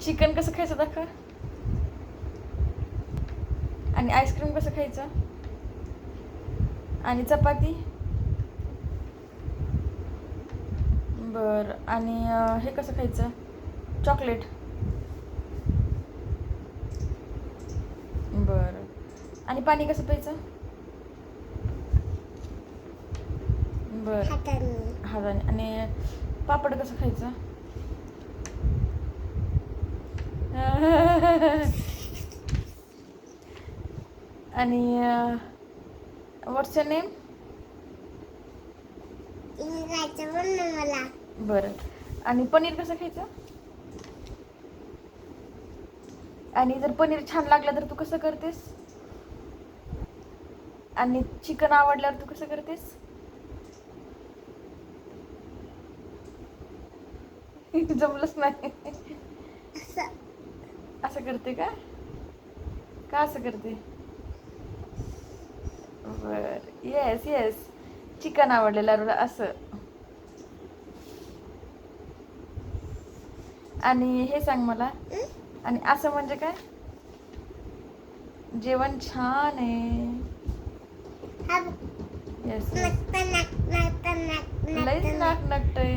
Chicken कसं खायचं दाखव. आणि आईस्क्रीम कसं खायचं. आणि चपाती. बरं. आणि हे कसं खायचं. चॉकलेट. बरं. आणि पाणी कसं प्यायचं. बरं. हाताने. आणि पापड कसं खायचं. आणि व्हॉट्स युअर नेम. मला. बरं. आणि पनीर कसं खायचं. आणि जर पनीर छान लागलं तर तू कसं करतेस. आणि चिकन आवडल्यावर तू कसं करतेस. जमलंच नाही. असं करते का. का असं करते. बर. Yes yes. चिकन आवडलेलं असं. आणि हे सांग मला. आणि असं म्हणजे काय. जेवण छान आहे. येस. लईच नाक नकटय.